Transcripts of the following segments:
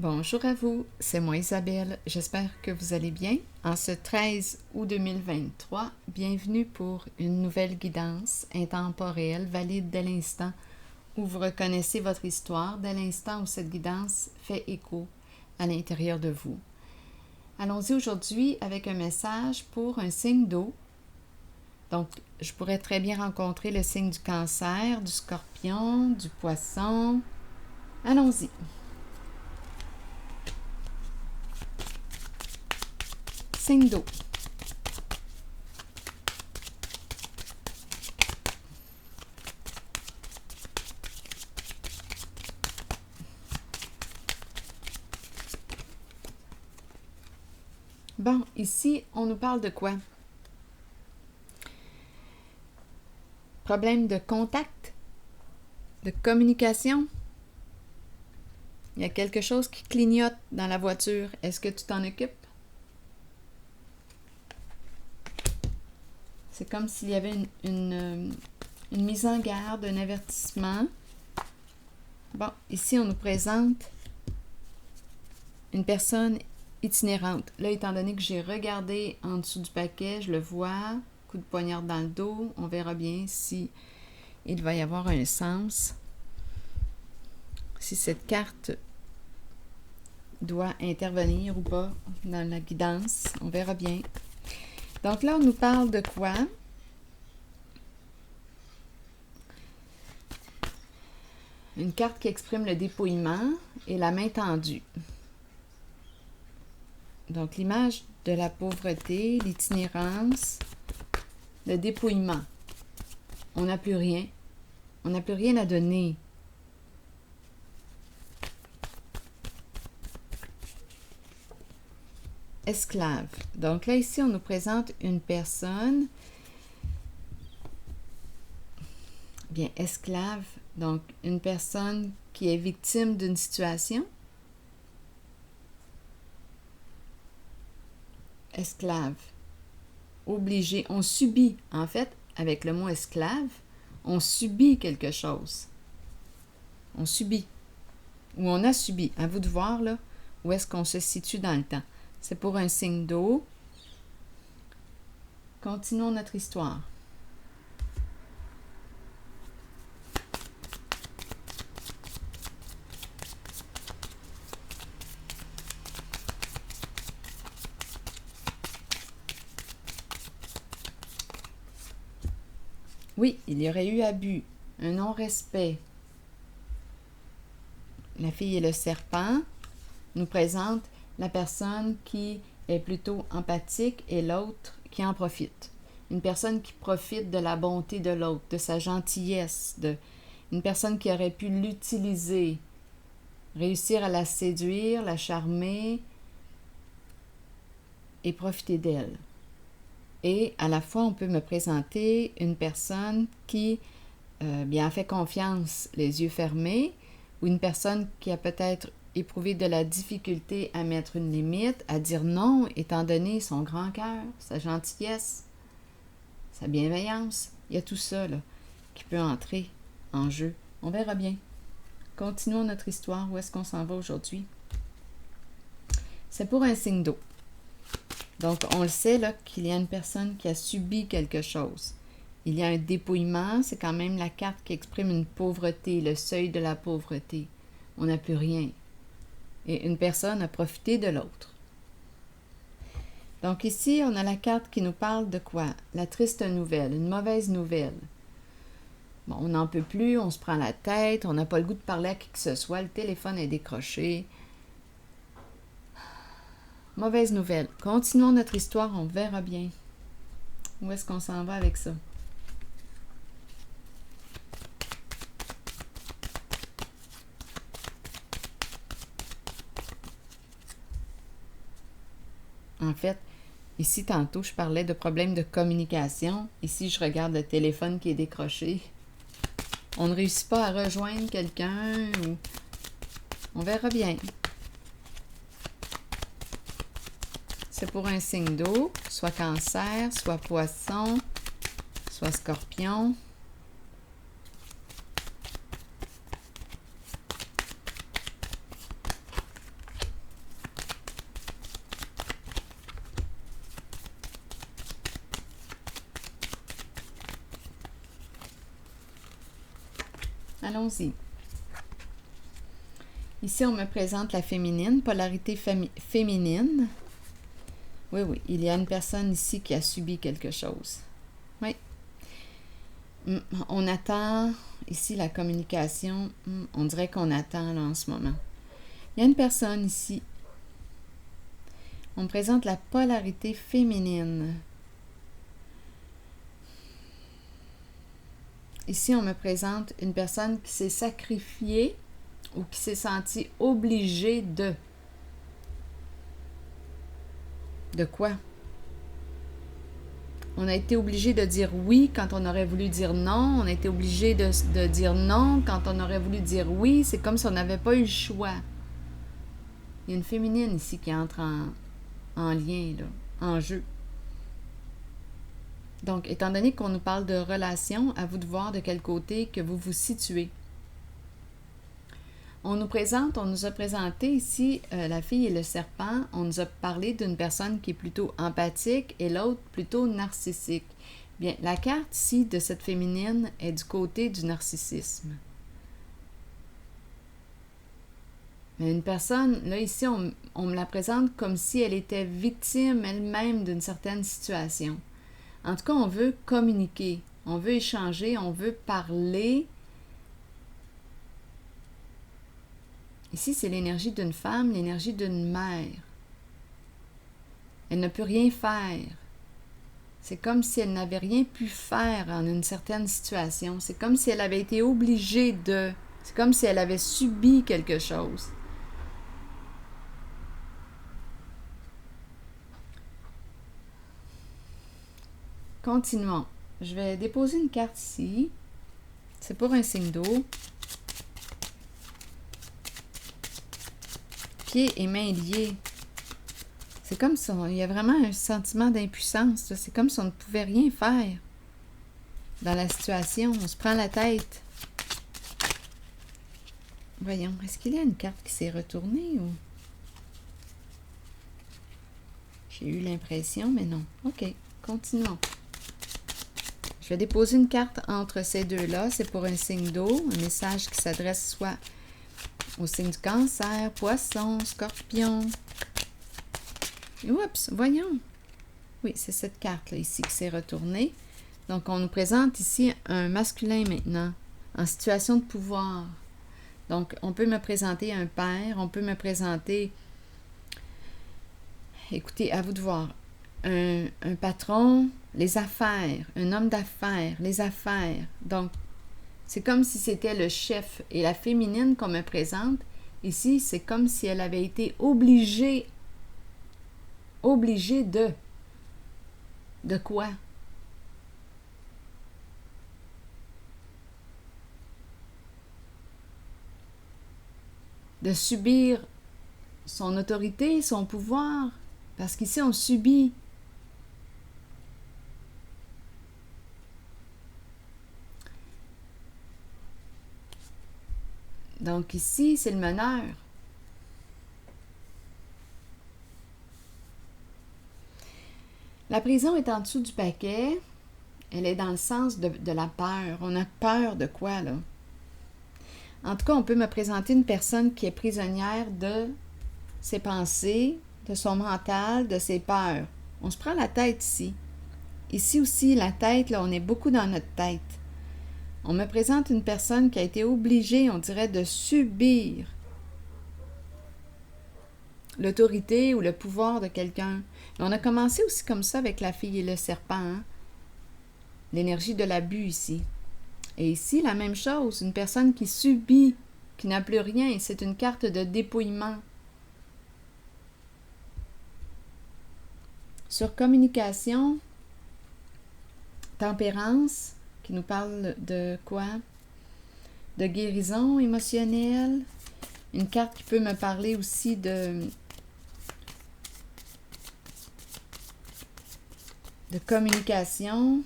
Bonjour à vous, c'est moi Isabelle, j'espère que vous allez bien. En ce 13 août 2023, bienvenue pour une nouvelle guidance intemporelle, valide dès l'instant où vous reconnaissez votre histoire, dès l'instant où cette guidance fait écho à l'intérieur de vous. Allons-y aujourd'hui avec un message pour un signe d'eau. Donc, je pourrais très bien rencontrer le signe du Cancer, du Scorpion, du Poisson. Allons-y. Signe d'eau. Bon, ici, on nous parle de quoi? Problème de contact, de communication. Il y a quelque chose qui clignote dans la voiture. Est-ce que tu t'en occupes? C'est comme s'il y avait une mise en garde, un avertissement. Bon, ici, on nous présente une personne itinérante. Là, étant donné que j'ai regardé en dessous du paquet, je le vois, coup de poignard dans le dos, on verra bien si il va y avoir un sens. Si cette carte doit intervenir ou pas dans la guidance, on verra bien. Donc là, on nous parle de quoi? Une carte qui exprime le dépouillement et la main tendue. Donc l'image de la pauvreté, l'itinérance, le dépouillement. On n'a plus rien. On n'a plus rien à donner. Esclave. Donc là, ici, on nous présente une personne, bien, esclave, donc une personne qui est victime d'une situation. Esclave. Obligé. On subit, en fait, avec le mot esclave, on subit quelque chose. On subit. Ou on a subi. À vous de voir, là, où est-ce qu'on se situe dans le temps. C'est pour un signe d'eau. Continuons notre histoire. Oui, il y aurait eu abus, un non-respect. La fille et le serpent nous présente la personne qui est plutôt empathique et l'autre qui en profite. Une personne qui profite de la bonté de l'autre, de sa gentillesse, une personne qui aurait pu l'utiliser, réussir à la séduire, la charmer et profiter d'elle. Et à la fois, on peut me présenter une personne qui bien fait confiance, les yeux fermés, ou une personne qui a peut-être éprouvé de la difficulté à mettre une limite, à dire non, étant donné son grand cœur, sa gentillesse, sa bienveillance. Il y a tout ça là, qui peut entrer en jeu. On verra bien. Continuons notre histoire. Où est-ce qu'on s'en va aujourd'hui? C'est pour un signe d'eau. Donc, on le sait là qu'il y a une personne qui a subi quelque chose. Il y a un dépouillement, c'est quand même la carte qui exprime une pauvreté, le seuil de la pauvreté. On n'a plus rien. Et une personne a profité de l'autre. Donc ici, on a la carte qui nous parle de quoi? La triste nouvelle, une mauvaise nouvelle. Bon, on n'en peut plus, on se prend la tête, on n'a pas le goût de parler à qui que ce soit, le téléphone est décroché. Mauvaise nouvelle. Continuons notre histoire, on verra bien. Où est-ce qu'on s'en va avec ça? En fait, ici, tantôt, je parlais de problèmes de communication. Ici, je regarde le téléphone qui est décroché. On ne réussit pas à rejoindre quelqu'un ou... On verra bien. C'est pour un signe d'eau, soit Cancer, soit Poisson, soit Scorpion. allons-y. Ici, on me présente la féminine, polarité féminine. Oui, oui, il y a une personne ici qui a subi quelque chose. Oui. On attend, ici, la communication. On dirait qu'on attend, là, en ce moment. Il y a une personne ici. On me présente la polarité féminine. Ici, on me présente une personne qui s'est sacrifiée ou qui s'est sentie obligée de. De quoi? On a été obligé de dire oui quand on aurait voulu dire non. On a été obligé de dire non quand on aurait voulu dire oui. C'est comme si on n'avait pas eu le choix. Il y a une féminine ici qui entre en lien, là, en jeu. Donc, étant donné qu'on nous parle de relation, à vous de voir de quel côté que vous vous situez. On nous a présenté ici la fille et le serpent. On nous a parlé d'une personne qui est plutôt empathique et l'autre plutôt narcissique. Bien, la carte ici de cette féminine est du côté du narcissisme. Mais une personne, là ici, on me la présente comme si elle était victime elle-même d'une certaine situation. En tout cas, on veut communiquer, on veut échanger, on veut parler. Ici, c'est l'énergie d'une femme, l'énergie d'une mère. Elle ne peut rien faire. C'est comme si elle n'avait rien pu faire en une certaine situation. C'est comme si elle avait été obligée de. C'est comme si elle avait subi quelque chose. Continuons. Je vais déposer une carte ici. C'est pour un signe d'eau. Pieds et mains liés. C'est comme si il y a vraiment un sentiment d'impuissance. C'est comme si on ne pouvait rien faire dans la situation. On se prend la tête. Voyons, est-ce qu'il y a une carte qui s'est retournée ou... J'ai eu l'impression, mais non. OK, continuons. Je vais déposer une carte entre ces deux-là. C'est pour un signe d'eau, un message qui s'adresse soit au signe du Cancer, Poisson, Scorpion. Oups, voyons. Oui, c'est cette carte-là ici qui s'est retournée. Donc, on nous présente ici un masculin maintenant, en situation de pouvoir. Donc, on peut me présenter un père, on peut me présenter, écoutez, à vous de voir, un patron, les affaires, un homme d'affaires, les affaires. Donc, c'est comme si c'était le chef. Et la féminine qu'on me présente, ici, c'est comme si elle avait été obligée de... De quoi? De subir son autorité, son pouvoir. Parce qu'ici, on subit. Donc ici, c'est le meneur. La prison est en dessous du paquet. Elle est dans le sens de la peur. On a peur de quoi, là? En tout cas, on peut me présenter une personne qui est prisonnière de ses pensées, de son mental, de ses peurs. On se prend la tête ici. Ici aussi, la tête, là, on est beaucoup dans notre tête. On me présente une personne qui a été obligée, on dirait, de subir l'autorité ou le pouvoir de quelqu'un. On a commencé aussi comme ça avec la fille et le serpent. Hein? L'énergie de l'abus ici. Et ici, la même chose. Une personne qui subit, qui n'a plus rien. C'est une carte de dépouillement. Sur communication, tempérance, qui nous parle de quoi? De guérison émotionnelle. Une carte qui peut me parler aussi de communication.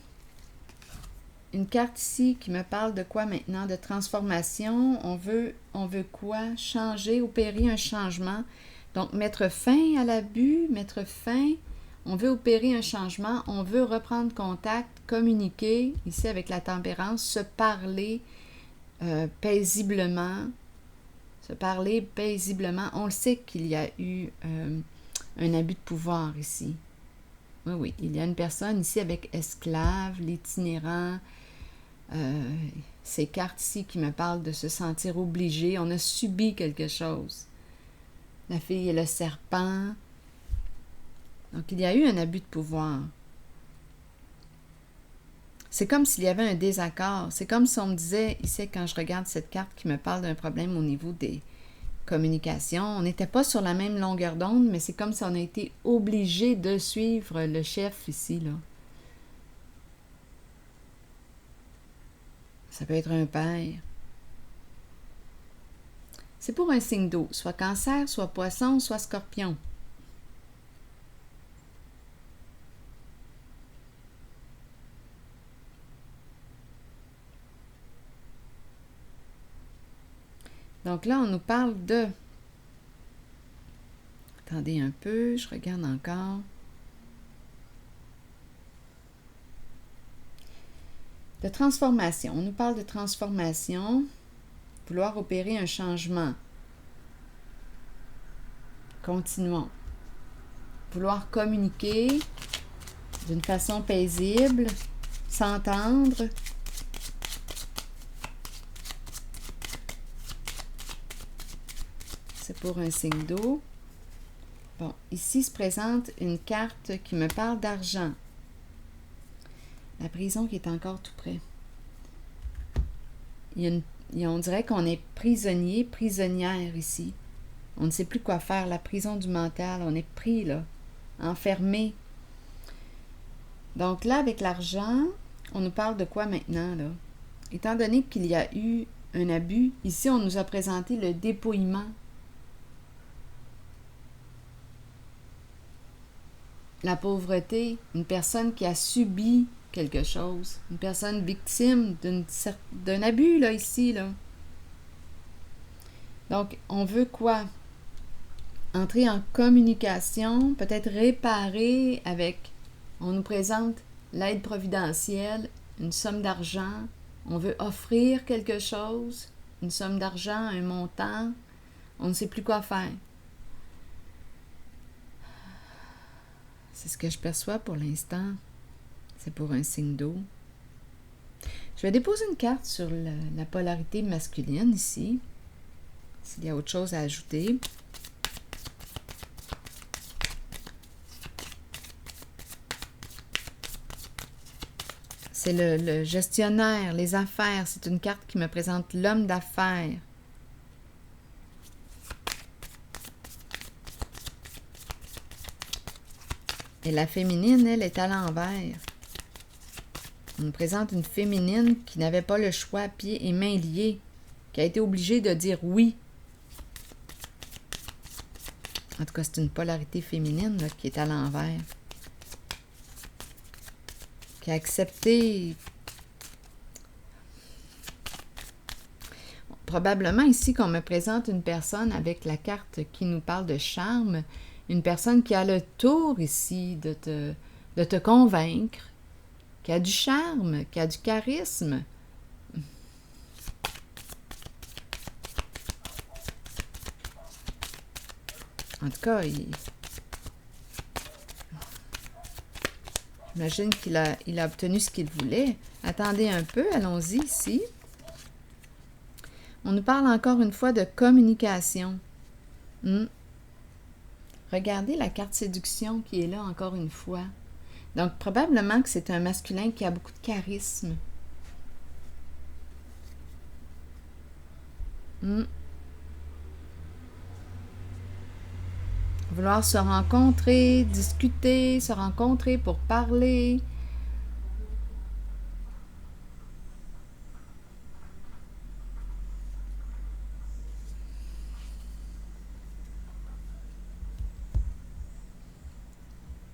Une carte ici qui me parle de quoi maintenant? De transformation. On veut quoi? Changer, opérer un changement. Donc, mettre fin à l'abus, mettre fin. On veut opérer un changement. On veut reprendre contact, communiquer, ici avec la tempérance, se parler, paisiblement, se parler paisiblement. On le sait qu'il y a eu un abus de pouvoir ici. Oui, oui, il y a une personne ici avec esclave, l'itinérant, ces cartes ici qui me parlent de se sentir obligé. On a subi quelque chose. La fille et le serpent. Donc, il y a eu un abus de pouvoir. C'est comme s'il y avait un désaccord. C'est comme si on me disait, ici, quand je regarde cette carte qui me parle d'un problème au niveau des communications, on n'était pas sur la même longueur d'onde, mais c'est comme si on a été obligé de suivre le chef ici, là. Ça peut être un père. C'est pour un signe d'eau, soit Cancer, soit Poisson, soit Scorpion. Donc là, on nous parle de... Attendez un peu, je regarde encore. De transformation. On nous parle de transformation, vouloir opérer un changement. Continuons. Vouloir communiquer d'une façon paisible, s'entendre. C'est pour un signe d'eau. Bon, ici se présente une carte qui me parle d'argent. La prison qui est encore tout près. On dirait qu'on est prisonnier, prisonnière ici. On ne sait plus quoi faire. La prison du mental, on est pris là, enfermé. Donc là, avec l'argent, on nous parle de quoi maintenant là? Étant donné qu'il y a eu un abus, ici on nous a présenté le dépouillement. La pauvreté, une personne qui a subi quelque chose, une personne victime d'un abus, là, ici, là. Donc, on veut quoi? Entrer en communication, peut-être réparer avec, on nous présente l'aide providentielle, une somme d'argent, on veut offrir quelque chose, une somme d'argent, un montant, on ne sait plus quoi faire. C'est ce que je perçois pour l'instant. C'est pour un signe d'eau. Je vais déposer une carte sur la polarité masculine ici, s'il y a autre chose à ajouter. C'est le gestionnaire, les affaires. C'est une carte qui me présente l'homme d'affaires. Et la féminine, elle, est à l'envers. On nous présente une féminine qui n'avait pas le choix, pieds et mains liés, qui a été obligée de dire oui. En tout cas, c'est une polarité féminine là, qui est à l'envers. Qui a accepté... Probablement ici qu'on me présente une personne avec la carte qui nous parle de charme, une personne qui a le tour ici de te convaincre, qui a du charme, qui a du charisme. En tout cas, j'imagine qu'il a obtenu ce qu'il voulait. Attendez un peu, allons-y ici. On nous parle encore une fois de communication. Regardez la carte séduction qui est là encore une fois. Donc, probablement que c'est un masculin qui a beaucoup de charisme. Vouloir se rencontrer, discuter, se rencontrer pour parler.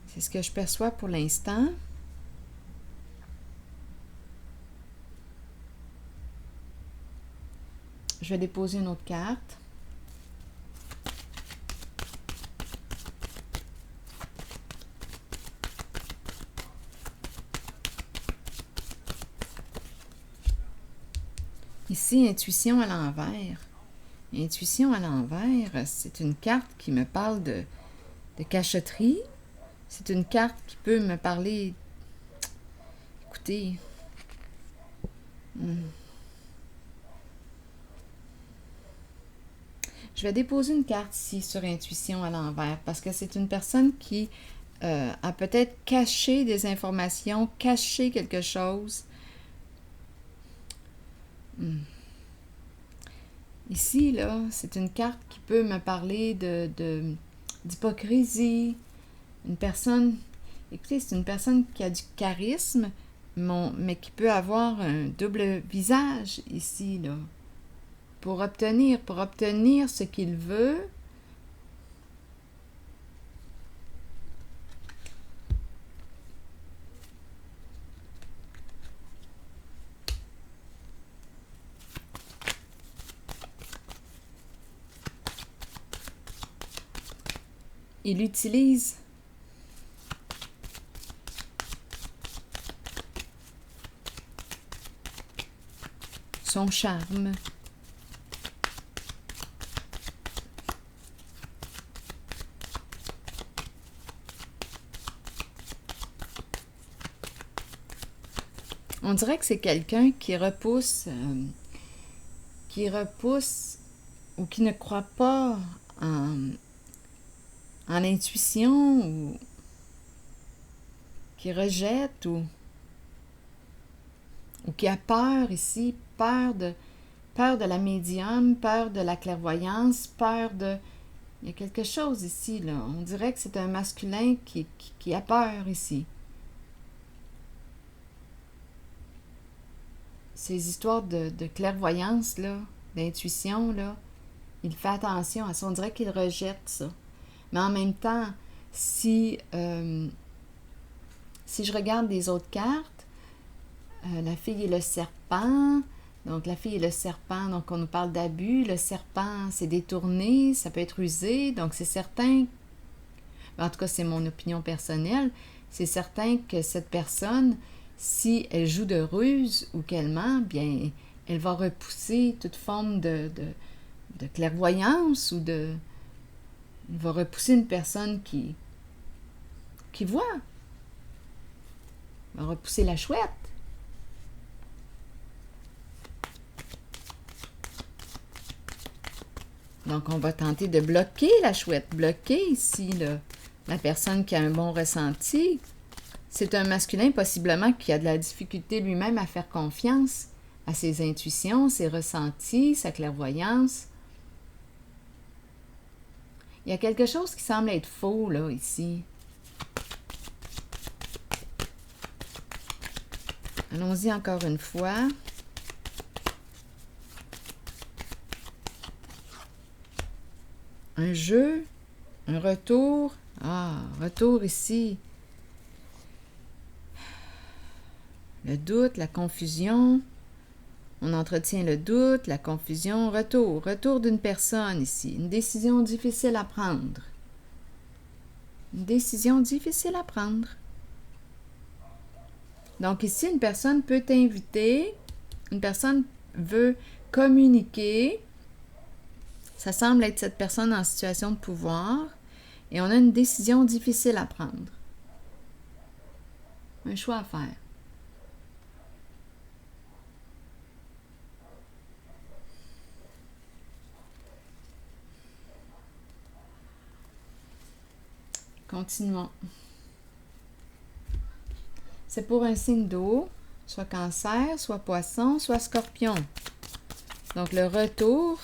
C'est ce que je perçois pour l'instant. Je vais déposer une autre carte. Ici, intuition à l'envers. Intuition à l'envers, c'est une carte qui me parle de cachotterie. C'est une carte qui peut me parler... Écoutez... Je vais déposer une carte ici sur intuition à l'envers parce que c'est une personne qui a peut-être caché des informations, caché quelque chose. Ici, là, c'est une carte qui peut me parler d'hypocrisie. Une personne, écoutez, c'est une personne qui a du charisme, mais qui peut avoir un double visage ici, là. Pour obtenir ce qu'il veut. Il utilise son charme. On dirait que c'est quelqu'un qui repousse ou qui ne croit pas en l'intuition ou qui rejette ou qui a peur ici, peur de la médium, peur de la clairvoyance, peur de... Il y a quelque chose ici, là. On dirait que c'est un masculin qui a peur ici. Ces histoires de clairvoyance, là, d'intuition, là, il fait attention à ça. On dirait qu'il rejette ça. Mais en même temps, si je regarde les autres cartes, la fille et le serpent, donc la fille et le serpent, donc on nous parle d'abus, le serpent c'est détourné, ça peut être usé, donc c'est certain, en tout cas c'est mon opinion personnelle, c'est certain que cette personne, si elle joue de ruse ou qu'elle ment, bien elle va repousser toute forme de clairvoyance ou de... Elle va repousser une personne qui voit. Elle va repousser la chouette. Donc, on va tenter de bloquer la chouette. Bloquer ici, là, la personne qui a un bon ressenti. C'est un masculin, possiblement, qui a de la difficulté lui-même à faire confiance à ses intuitions, ses ressentis, sa clairvoyance. Il y a quelque chose qui semble être faux, là, ici. Allons-y encore une fois. Un jeu, un retour. Ah, retour ici. Le doute, la confusion. On entretient le doute, la confusion. Retour d'une personne ici. Une décision difficile à prendre. Une décision difficile à prendre. Donc ici, une personne peut t'inviter. Une personne veut communiquer. Ça semble être cette personne en situation de pouvoir. Et on a une décision difficile à prendre. Un choix à faire. Continuons. C'est pour un signe d'eau, soit cancer, soit poisson, soit scorpion. Donc le retour.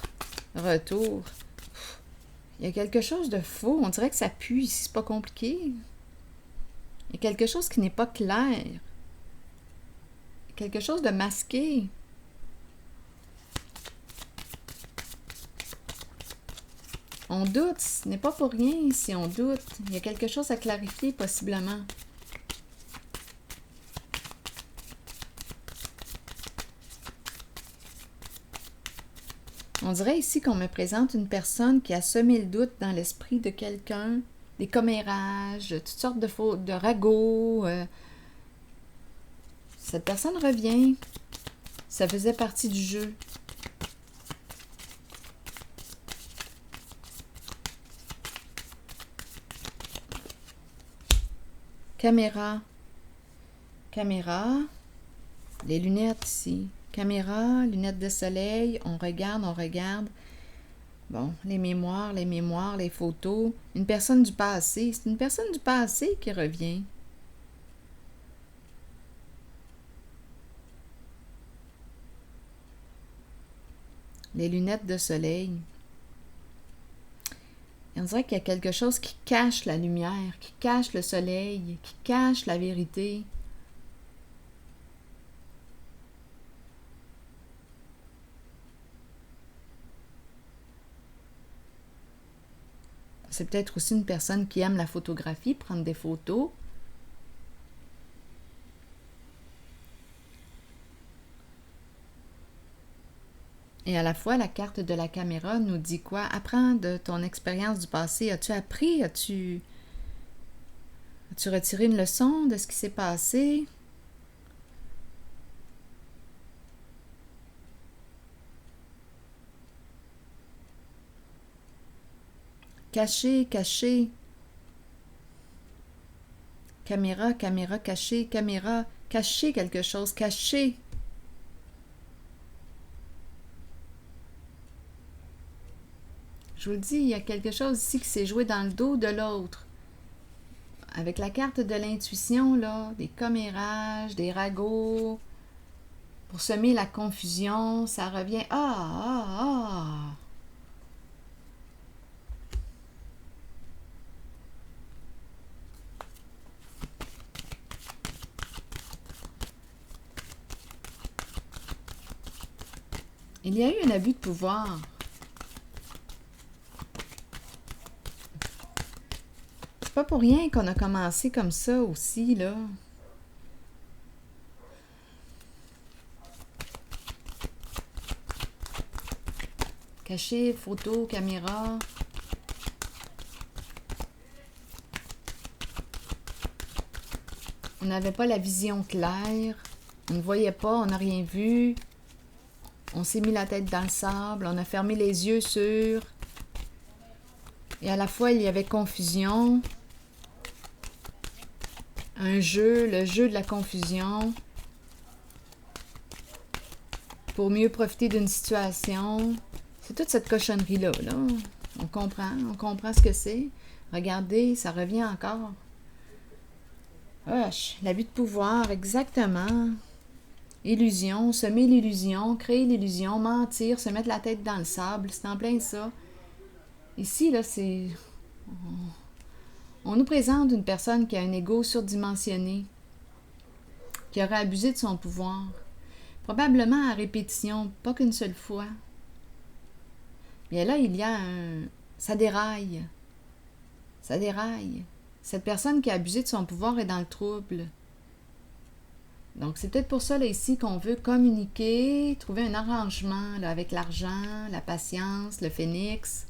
Il y a quelque chose de faux. On dirait que ça pue ici, c'est pas compliqué. Il y a quelque chose qui n'est pas clair. Quelque chose de masqué. On doute, ce n'est pas pour rien si on doute. Il y a quelque chose à clarifier, possiblement. On dirait ici qu'on me présente une personne qui a semé le doute dans l'esprit de quelqu'un, des commérages, toutes sortes de ragots. Cette personne revient. Ça faisait partie du jeu. Caméra. Caméra. Les lunettes ici. Caméra, lunettes de soleil. On regarde, on regarde. Bon, les mémoires, les photos. Une personne du passé. C'est une personne du passé qui revient. Les lunettes de soleil. Et on dirait qu'il y a quelque chose qui cache la lumière, qui cache le soleil, qui cache la vérité. C'est peut-être aussi une personne qui aime la photographie, prendre des photos. Et à la fois, la carte de la caméra nous dit quoi? Apprends de ton expérience du passé. As-tu appris? As-tu retiré une leçon de ce qui s'est passé? Caché, caché. Caméra, caméra, caché, caméra. Cacher quelque chose, cacher. Je vous le dis, il y a quelque chose ici qui s'est joué dans le dos de l'autre. Avec la carte de l'intuition, là, des commérages, des ragots, pour semer la confusion, ça revient. Ah! Il y a eu un abus de pouvoir. C'est pas pour rien qu'on a commencé comme ça aussi, là. Caché, photo, caméra. On n'avait pas la vision claire. On ne voyait pas, on n'a rien vu. On s'est mis la tête dans le sable, on a fermé les yeux sur... Et à la fois, il y avait confusion. Un jeu, le jeu de la confusion. Pour mieux profiter d'une situation. C'est toute cette cochonnerie-là, là. On comprend ce que c'est. Regardez, ça revient encore. Wesh, l'abus de pouvoir, exactement. Illusion, semer l'illusion, créer l'illusion, mentir, se mettre la tête dans le sable, c'est en plein ça. Ici, là, c'est... On nous présente une personne qui a un ego surdimensionné, qui aurait abusé de son pouvoir, probablement à répétition, pas qu'une seule fois. Mais là, il y a un... Ça déraille. Ça déraille. Cette personne qui a abusé de son pouvoir est dans le trouble. Donc, c'est peut-être pour ça, là, ici, qu'on veut communiquer, trouver un arrangement, là, avec l'argent, la patience, le phénix.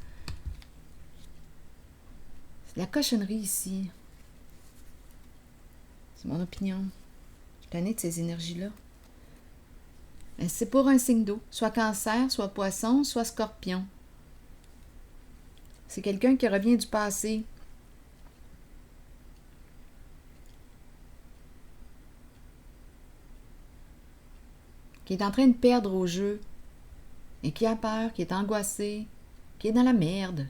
C'est de la cochonnerie, ici. C'est mon opinion. Je suis tannée de ces énergies-là. Mais c'est pour un signe d'eau. Soit cancer, soit poisson, soit scorpion. C'est quelqu'un qui revient du passé. Qui est en train de perdre au jeu, et qui a peur, qui est angoissé, qui est dans la merde,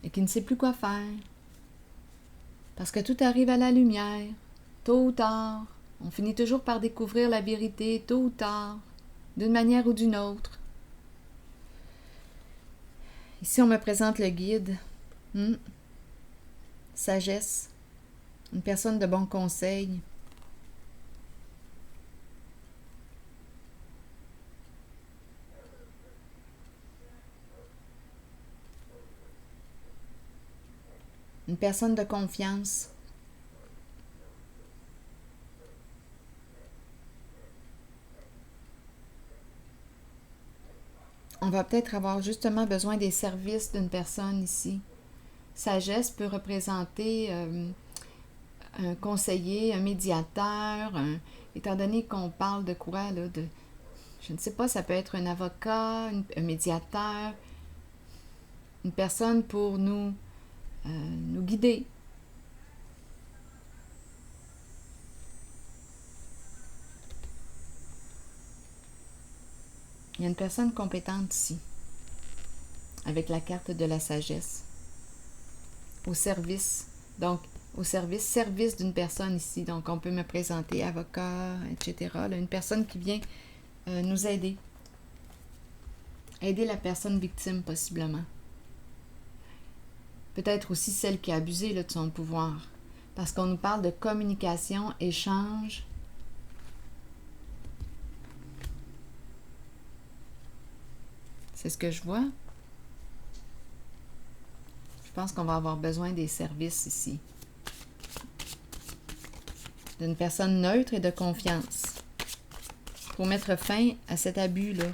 et qui ne sait plus quoi faire. Parce que tout arrive à la lumière, tôt ou tard. On finit toujours par découvrir la vérité, tôt ou tard, d'une manière ou d'une autre. Ici, on me présente le guide. Sagesse. Une personne de bon conseil. Une personne de confiance. On va peut-être avoir justement besoin des services d'une personne ici. Sagesse peut représenter un conseiller, un médiateur, étant donné qu'on parle de quoi, là, je ne sais pas, ça peut être un avocat, un médiateur, une personne pour nous guider, Il y a une personne compétente ici, avec la carte de la sagesse. Au service, donc au service d'une personne ici. Donc on peut me présenter avocat, etc. Là, une personne qui vient nous aider. Aider la personne victime, possiblement. Peut-être aussi celle qui a abusé là, de son pouvoir. Parce qu'on nous parle de communication, échange. C'est ce que je vois. Je pense qu'on va avoir besoin des services ici. D'une personne neutre et de confiance. Pour mettre fin à cet abus-là.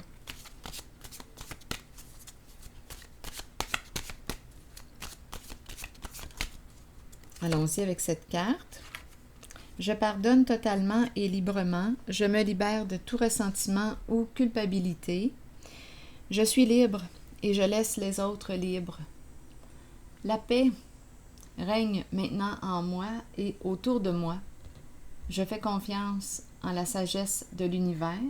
Allons-y avec cette carte. Je pardonne totalement et librement. Je me libère de tout ressentiment ou culpabilité. Je suis libre et je laisse les autres libres. La paix règne maintenant en moi et autour de moi. Je fais confiance en la sagesse de l'univers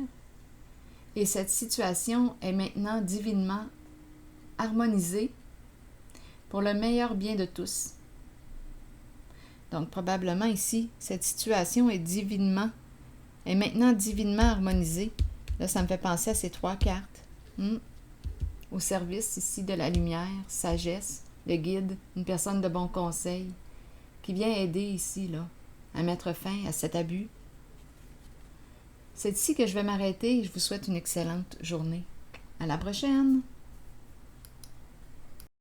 et cette situation est maintenant divinement harmonisée pour le meilleur bien de tous. Donc, probablement ici, cette situation est maintenant divinement harmonisée. Là, ça me fait penser à ces 3 cartes. Au service ici de la lumière, sagesse, le guide, une personne de bon conseil, qui vient aider ici, là, à mettre fin à cet abus. C'est ici que je vais m'arrêter et je vous souhaite une excellente journée. À la prochaine!